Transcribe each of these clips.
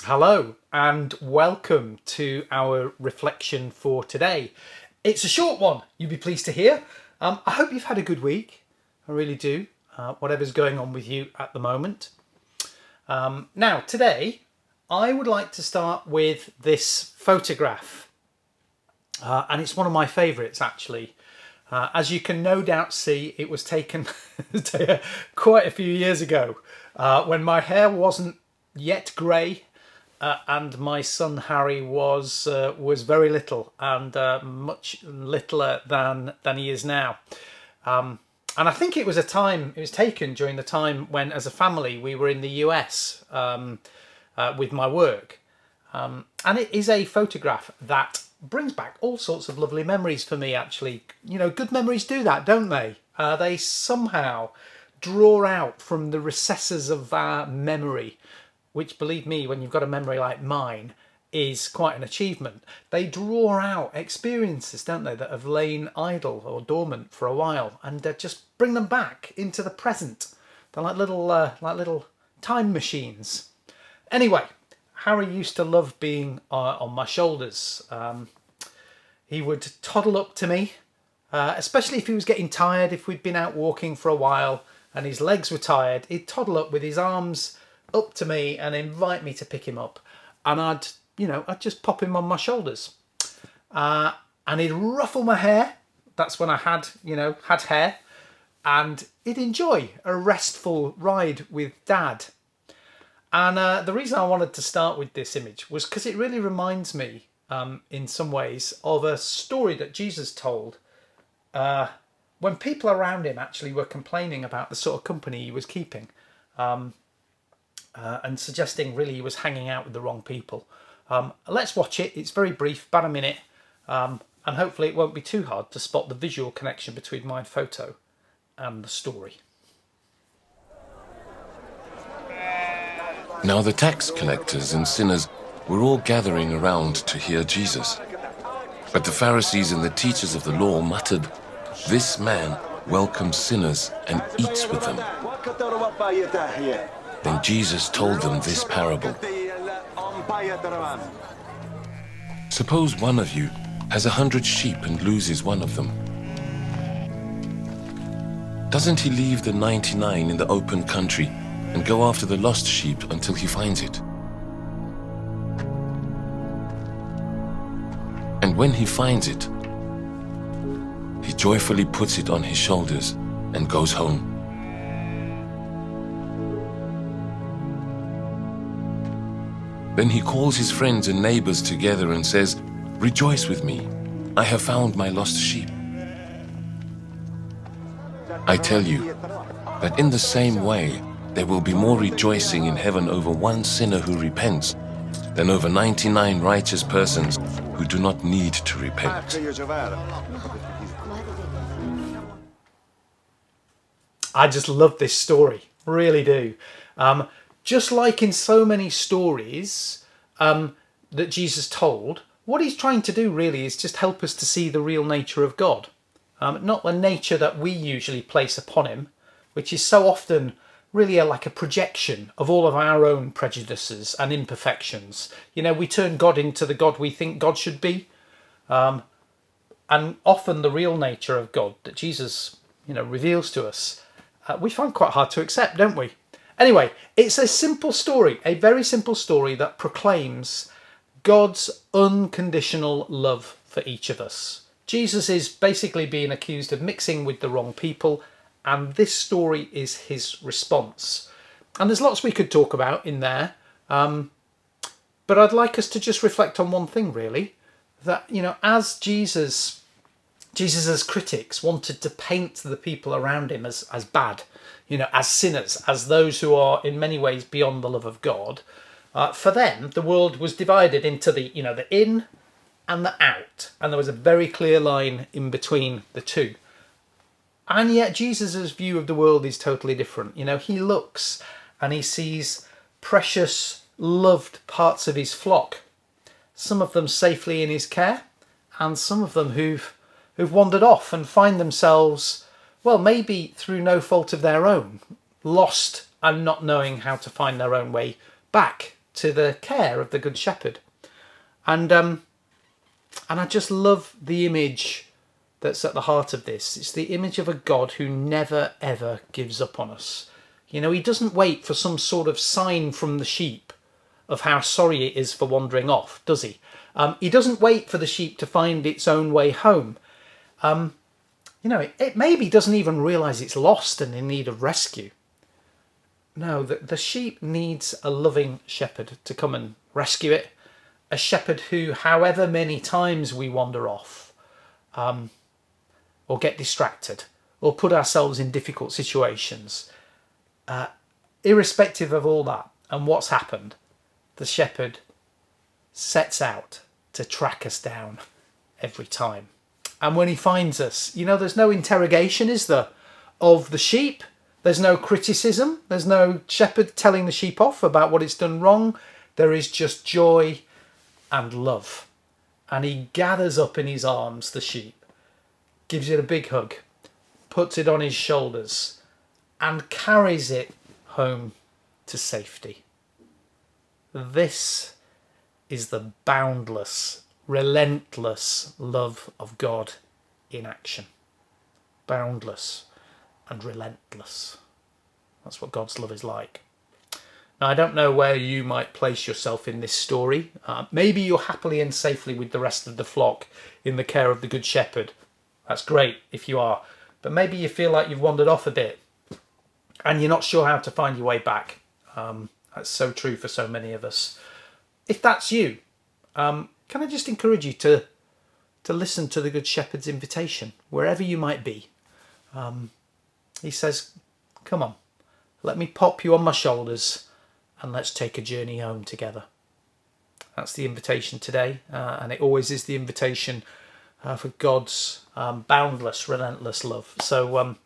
Hello and welcome to our reflection for today. It's a short one, you'll be pleased to hear. I hope you've had a good week. I really do, whatever's going on with you at the moment. Now, today, I would like to start with this photograph. And it's one of my favourites, actually. As you can no doubt see, it was taken quite a few years ago when my hair wasn't yet grey. And my son Harry was very little and much littler than he is now. And I think it was taken during the time when, as a family, we were in the US with my work. And it is a photograph that brings back all sorts of lovely memories for me, actually. You know, good memories do that, don't they? They somehow draw out from the recesses of our memory, which, believe me, when you've got a memory like mine, is quite an achievement. They draw out experiences, don't they, that have lain idle or dormant for a while, and just bring them back into the present. They're like little time machines. Anyway, Harry used to love being on my shoulders. He would toddle up to me, especially if he was getting tired, if we'd been out walking for a while and his legs were tired. He'd toddle up with his arms up to me and invite me to pick him up, and I'd just pop him on my shoulders, and he'd ruffle my hair. That's when I had hair, and he'd enjoy a restful ride with Dad. And the reason I wanted to start with this image was because it really reminds me, in some ways, of a story that Jesus told when people around him actually were complaining about the sort of company he was keeping. And suggesting really he was hanging out with the wrong people. Let's watch it. It's very brief, about a minute, and hopefully it won't be too hard to spot the visual connection between my photo and the story. Now the tax collectors and sinners were all gathering around to hear Jesus. But the Pharisees and the teachers of the law muttered, "This man welcomes sinners and eats with them." Then Jesus told them this parable. Suppose one of you has 100 sheep and loses one of them. Doesn't he leave the 99 in the open country and go after the lost sheep until he finds it? And when he finds it, he joyfully puts it on his shoulders and goes home. Then he calls his friends and neighbors together and says, "Rejoice with me, I have found my lost sheep." I tell you that in the same way, there will be more rejoicing in heaven over one sinner who repents than over 99 righteous persons who do not need to repent. I just love this story, really do. Just like in so many stories that Jesus told, what he's trying to do really is just help us to see the real nature of God. Not the nature that we usually place upon him, which is so often really like a projection of all of our own prejudices and imperfections. You know, we turn God into the God we think God should be. And often the real nature of God that Jesus, reveals to us, we find quite hard to accept, don't we? Anyway, it's a simple story, a very simple story that proclaims God's unconditional love for each of us. Jesus is basically being accused of mixing with the wrong people, and this story is his response. And there's lots we could talk about in there, but I'd like us to just reflect on one thing, really, that, as Jesus' critics wanted to paint the people around him as bad, as sinners, as those who are in many ways beyond the love of God. For them, the world was divided into the in and the out, and there was a very clear line in between the two. And yet Jesus' view of the world is totally different. He looks and he sees precious, loved parts of his flock, some of them safely in his care, and some of them who've wandered off and find themselves, well, maybe through no fault of their own, lost and not knowing how to find their own way back to the care of the Good Shepherd. And I just love the image that's at the heart of this. It's the image of a God who never, ever gives up on us. You know, he doesn't wait for some sort of sign from the sheep of how sorry it is for wandering off, does he? He doesn't wait for the sheep to find its own way home. You know, it maybe doesn't even realise it's lost and in need of rescue. No, the sheep needs a loving shepherd to come and rescue it. A shepherd who, however many times we wander off, or get distracted, or put ourselves in difficult situations, irrespective of all that and what's happened, the shepherd sets out to track us down every time. And when he finds us, you know, there's no interrogation, is there, of the sheep? There's no criticism. There's no shepherd telling the sheep off about what it's done wrong. There is just joy and love. And he gathers up in his arms the sheep, gives it a big hug, puts it on his shoulders, and carries it home to safety. This is the boundless, relentless love of God in action. Boundless and relentless. That's what God's love is like. Now, I don't know where you might place yourself in this story. Maybe you're happily and safely with the rest of the flock in the care of the Good Shepherd. That's great if you are. But maybe you feel like you've wandered off a bit and you're not sure how to find your way back. That's so true for so many of us. If that's you, can I just encourage you to listen to the Good Shepherd's invitation, wherever you might be. He says, come on, let me pop you on my shoulders and let's take a journey home together. That's the invitation today, and it always is the invitation for God's boundless, relentless love. So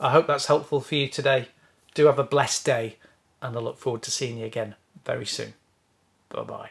I hope that's helpful for you today. Do have a blessed day, and I look forward to seeing you again very soon. Bye-bye.